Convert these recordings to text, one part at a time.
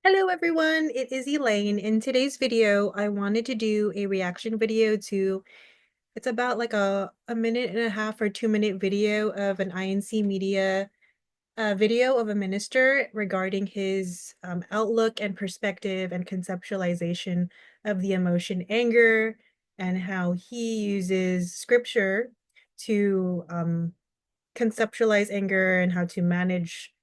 Hello everyone, it is Elaine. In today's video, I wanted to do a reaction video to, it's about like a minute and a half or 2 minute video of an INC media video of a minister regarding his outlook and perspective and conceptualization of the emotion anger and how he uses scripture to conceptualize anger and how to manage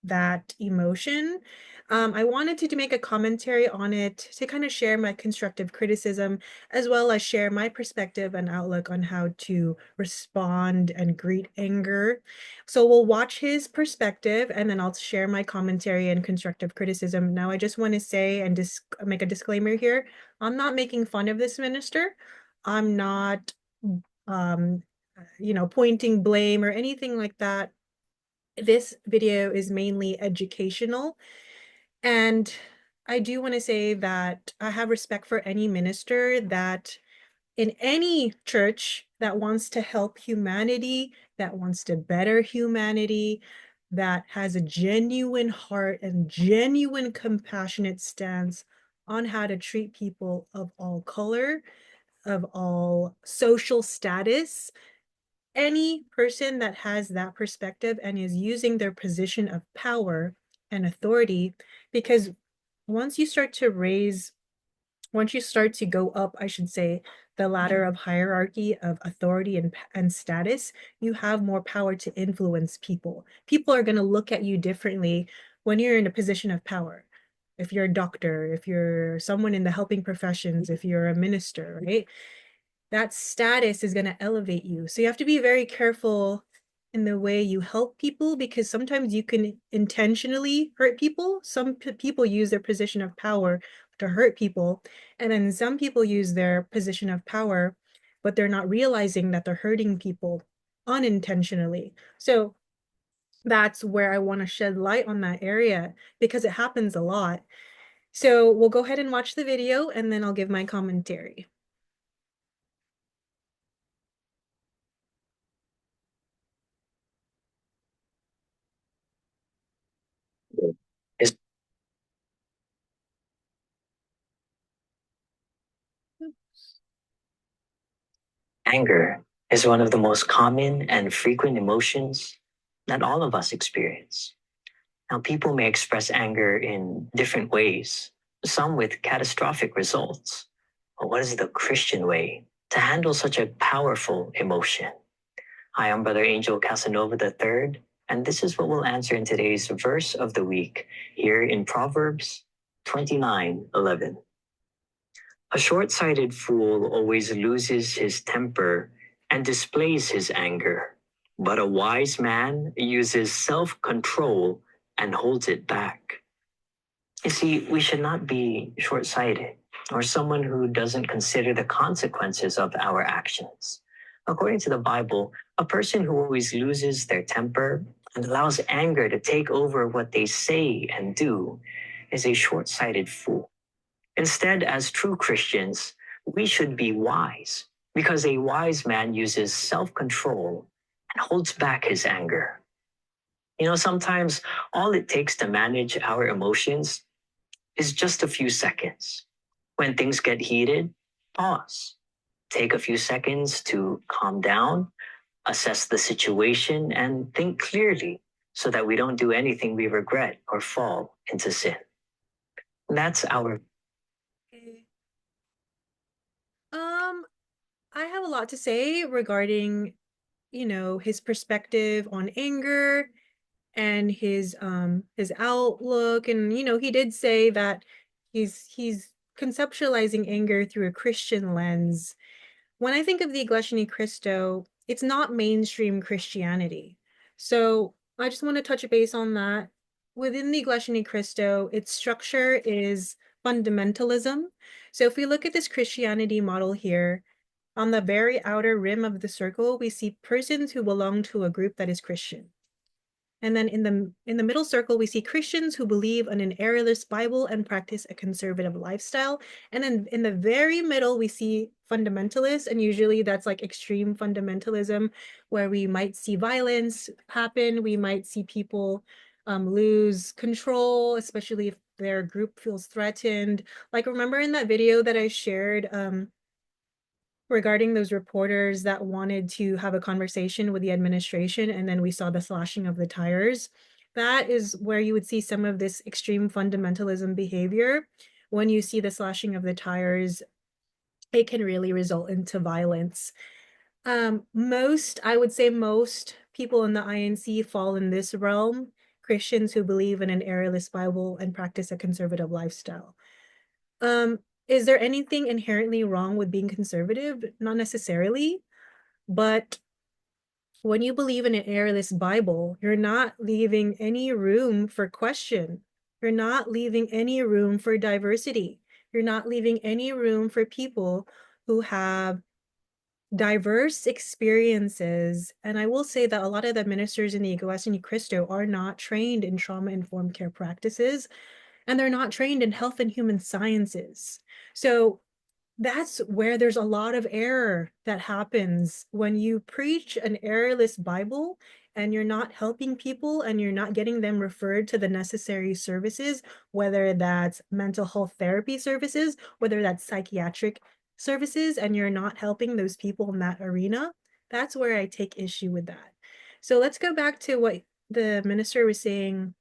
that emotion. I wanted to make a commentary on it to kind of share my constructive criticism, as well as share my perspective and outlook on how to respond and greet anger. So we'll watch his perspective and then I'll share my commentary and constructive criticism. Now, I just want to say and make a disclaimer here. I'm not making fun of this minister. I'm not, um, pointing blame or anything like that. This video is mainly educational, and I do want to say that I have respect for any minister that in any church that wants to help humanity, that wants to better humanity, that has a genuine heart and genuine compassionate stance on how to treat people of all color, of all social status. Any person that has that perspective and is using their position of power and authority, because once you start to raise, once you start to go up, I should say, the ladder of hierarchy of authority and status, you have more power to influence people. People are going to look at you differently when you're in a position of power. If you're a doctor, if you're someone in the helping professions, if you're a minister, right? That status is going to elevate you. So you have to be very careful in the way you help people, because sometimes you can intentionally hurt people. Some people use their position of power to hurt people, and then some people use their position of power, but they're not realizing that they're hurting people unintentionally. So that's where I want to shed light on that area, because it happens a lot. So we'll go ahead and watch the video and then I'll give my commentary. Is anger is one of the most common and frequent emotions that all of us experience. Now, people may express anger in different ways, some with catastrophic results. But what is the Christian way to handle such a powerful emotion? Hi, I'm Brother Angel Casanova III, and this is what we'll answer in today's verse of the week here in Proverbs 29:11. A short sighted fool always loses his temper and displays his anger, but a wise man uses self control and holds it back. You see, we should not be short sighted or someone who doesn't consider the consequences of our actions. According to the Bible, a person who always loses their temper and allows anger to take over what they say and do is a short sighted fool. Instead, as true Christians, we should be wise because a wise man uses self control and holds back his anger. Sometimes all it takes to manage our emotions is just a few seconds. When things get heated, pause. Take a few seconds to calm down, assess the situation, and think clearly so that we don't do anything we regret or fall into sin. That's our Okay. Um, I have a lot to say regarding, his perspective on anger and his outlook. And he did say that he's conceptualizing anger through a Christian lens. When I think of the Iglesia ni Cristo, it's not mainstream Christianity. So I just want to touch base on that. Within the Iglesia ni Cristo, its structure is fundamentalism. So if we look at this Christianity model here, on the very outer rim of the circle, we see persons who belong to a group that is Christian. And then in the middle circle, we see Christians who believe in an errorless Bible and practice a conservative lifestyle. And then in the very middle, we see fundamentalists, and usually that's like extreme fundamentalism, where we might see violence happen. We might see people lose control, especially if their group feels threatened. Like, remember in that video that I shared regarding those reporters that wanted to have a conversation with the administration, and then we saw the slashing of the tires? That is where you would see some of this extreme fundamentalism behavior. When you see the slashing of the tires, it can really result into violence. I would say most people in the INC fall in this realm, Christians who believe in an errorless Bible and practice a conservative lifestyle. Um, is there anything inherently wrong with being conservative? Not necessarily, but when you believe in an errorless Bible, you're not leaving any room for question. You're not leaving any room for diversity. You're not leaving any room for people who have diverse experiences. And I will say that a lot of the ministers in the Iglesia ni Cristo are not trained in trauma-informed care practices, and they're not trained in health and human sciences. So that's where there's a lot of error that happens when you preach an errorless Bible and you're not helping people and you're not getting them referred to the necessary services, whether that's mental health therapy services, whether that's psychiatric services, and you're not helping those people in that arena. That's where I take issue with that. So let's go back to what the minister was saying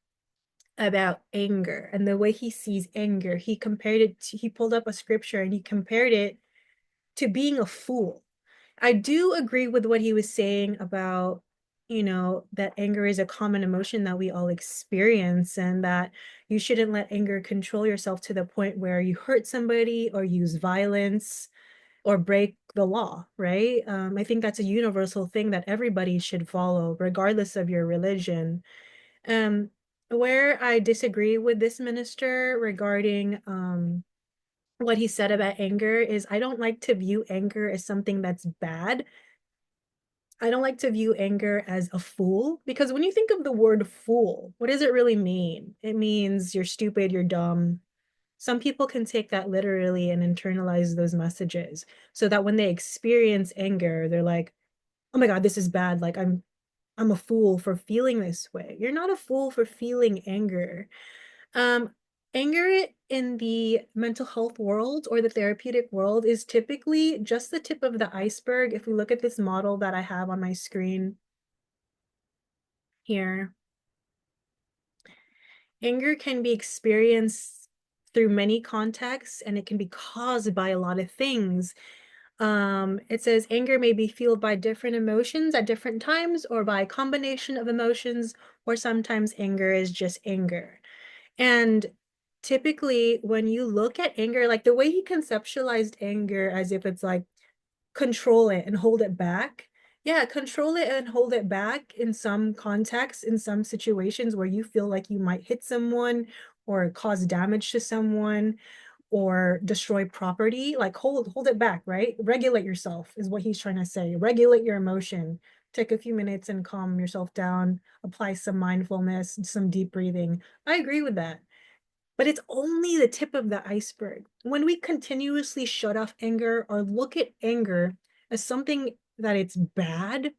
about anger and the way he sees anger. He pulled up a scripture and he compared it to being a fool. I do agree with what he was saying about, that anger is a common emotion that we all experience, and that you shouldn't let anger control yourself to the point where you hurt somebody or use violence or break the law, right? I think that's a universal thing that everybody should follow, regardless of your religion. Um, where I disagree with this minister regarding what he said about anger is I don't like to view anger as something that's bad. I don't like to view anger as a fool, because when you think of the word fool, what does it really mean? It means you're stupid, you're dumb. Some people can take that literally and internalize those messages so that when they experience anger, they're like, "Oh my God, this is bad. Like I'm a fool for feeling this way." You're not a fool for feeling anger. Um, Anger in the mental health world or the therapeutic world is typically just the tip of the iceberg. If we look at this model that I have on my screen here, anger can be experienced through many contexts and it can be caused by a lot of things. It says anger may be fueled by different emotions at different times or by a combination of emotions, or sometimes anger is just anger. And typically, when you look at anger, like the way he conceptualized anger as if it's like control it and hold it back. Yeah, control it and hold it back in some contexts, in some situations where you feel like you might hit someone or cause damage to someone or destroy property. Like hold it back, right? Regulate yourself is what he's trying to say. Regulate your emotion. Take a few minutes and calm yourself down, apply some mindfulness, some deep breathing. I agree with that. But it's only the tip of the iceberg. When we continuously shut off anger or look at anger as something that it's bad,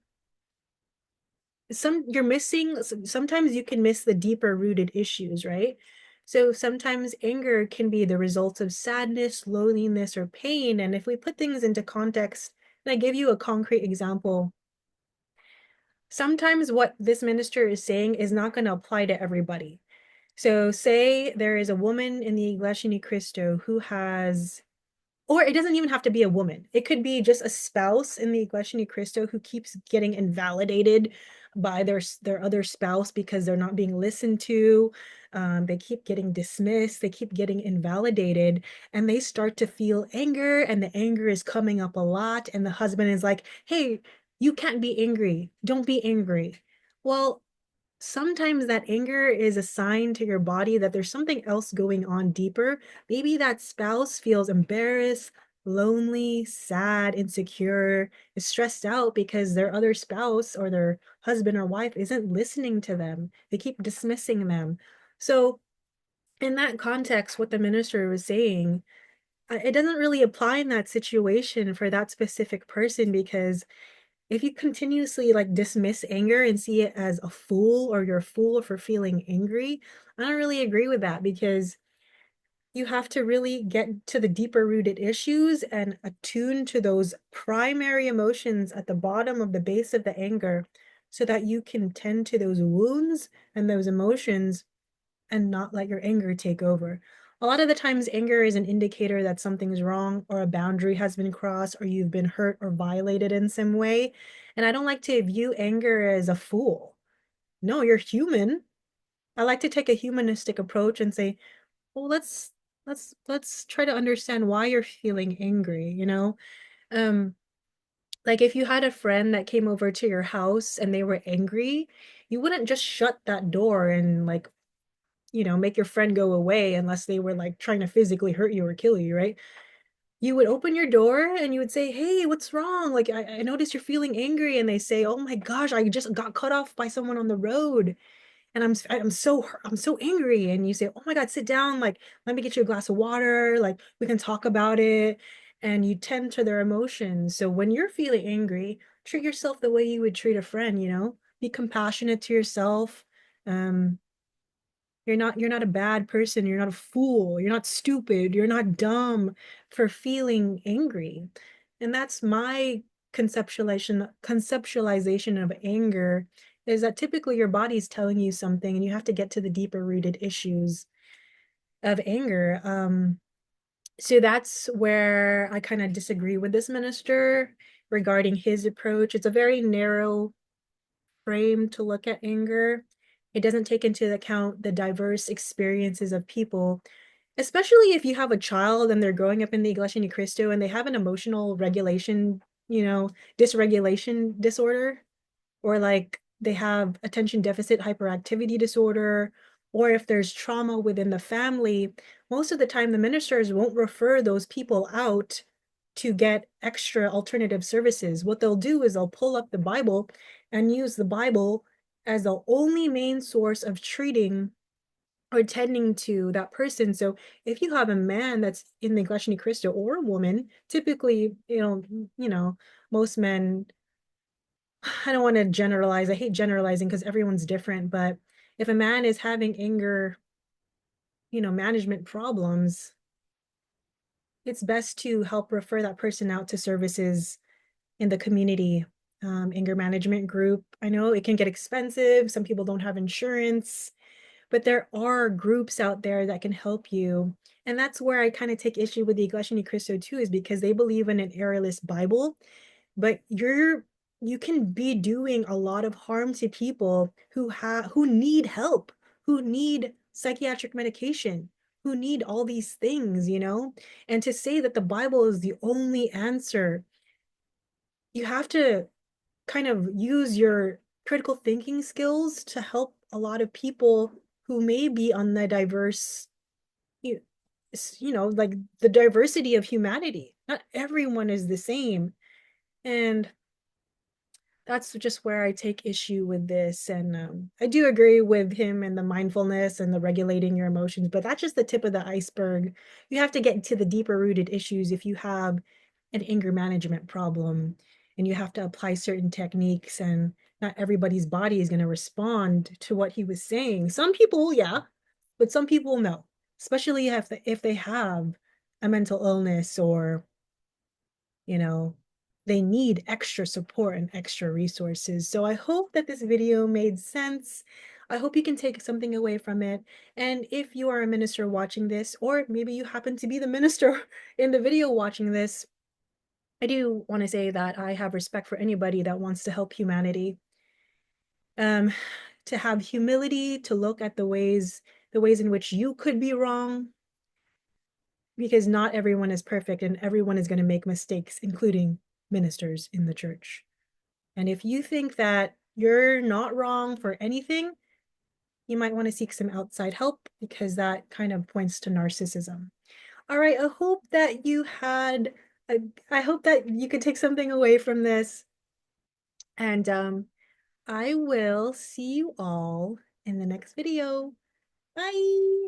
you're missing, sometimes you can miss the deeper rooted issues, right? So sometimes anger can be the result of sadness, loneliness, or pain. And if we put things into context, and I give you a concrete example, sometimes what this minister is saying is not going to apply to everybody. So say there is a woman in the Iglesia ni Cristo who has, or it doesn't even have to be a woman. It could be just a spouse in the Iglesia ni Cristo who keeps getting invalidated by their other spouse because they're not being listened to. They keep getting dismissed. They keep getting invalidated, and they start to feel anger, and the anger is coming up a lot. And the husband is like, "Hey, you can't be angry. Don't be angry." Well, sometimes that anger is a sign to your body that there's something else going on deeper. Maybe that spouse feels embarrassed, lonely, sad, insecure, is stressed out because their other spouse or their husband or wife isn't listening to them. They keep dismissing them. So, in that context, what the minister was saying, it doesn't really apply in that situation for that specific person, because if you continuously like dismiss anger and see it as a fool or you're a fool for feeling angry, I don't really agree with that, because You have to really get to the deeper rooted issues and attune to those primary emotions at the bottom of the base of the anger so that you can tend to those wounds and those emotions and not let your anger take over. A lot of the times, anger is an indicator that something's wrong or a boundary has been crossed or you've been hurt or violated in some way. And I don't like to view anger as a fool. No, you're human. I like to take a humanistic approach and say, well, let's try to understand why you're feeling angry, you know? Um, like if you had a friend that came over to your house and they were angry, you wouldn't just shut that door and like, make your friend go away unless they were like trying to physically hurt you or kill you, right? You would open your door and you would say, "Hey, what's wrong? Like, I noticed you're feeling angry." And they say, "Oh my gosh, I just got cut off by someone on the road." And I'm so angry. And you say, "Oh my God, sit down. Like, let me get you a glass of water. Like, we can talk about it." And you tend to their emotions. So when you're feeling angry, treat yourself the way you would treat a friend, Be compassionate to yourself. Um, you're not a bad person, you're not a fool, you're not stupid, you're not dumb for feeling angry. And that's my conceptualization of anger is that typically your body's telling you something and you have to get to the deeper rooted issues of anger. So that's where I kind of disagree with this minister regarding his approach. It's a very narrow frame to look at anger. It doesn't take into account the diverse experiences of people, especially if you have a child and they're growing up in the Iglesia ni Cristo and they have an emotional regulation, dysregulation disorder, or like they have attention deficit hyperactivity disorder, or if there's trauma within the family, most of the time the ministers won't refer those people out to get extra alternative services. What they'll do is they'll pull up the Bible and use the Bible as the only main source of treating or tending to that person. So if you have a man that's in the Iglesia ni Cristo or a woman, typically, most men, I don't want to generalize. I hate generalizing because everyone's different, but if a man is having anger, management problems, it's best to help refer that person out to services in the community, anger management group. I know it can get expensive. Some people don't have insurance, but there are groups out there that can help you. And that's where I kind of take issue with the Iglesia ni Cristo too, is because they believe in an errorless Bible, but you can be doing a lot of harm to people who need help, who need psychiatric medication, who need all these things. And to say that the Bible is the only answer, you have to kind of use your critical thinking skills to help a lot of people who may be on the diverse, you, like the diversity of humanity. Not everyone is the same. And that's just where I take issue with this. And I do agree with him and the mindfulness and the regulating your emotions, but that's just the tip of the iceberg. You have to get to the deeper rooted issues if you have an anger management problem and you have to apply certain techniques, and not everybody's body is going to respond to what he was saying. Some people, yeah, but some people, no, especially if they have a mental illness or you know, they need extra support and extra resources. So I hope that this video made sense. I hope you can take something away from it. And if you are a minister watching this, or maybe you happen to be the minister in the video watching this, I do want to say that I have respect for anybody that wants to help humanity. Um, to have humility, to look at the ways in which you could be wrong, because not everyone is perfect and everyone is going to make mistakes, including ministers in the church. And if you think that you're not wrong for anything, you might want to seek some outside help because that kind of points to narcissism. All right, I hope that you could take something away from this. And I will see you all in the next video. Bye.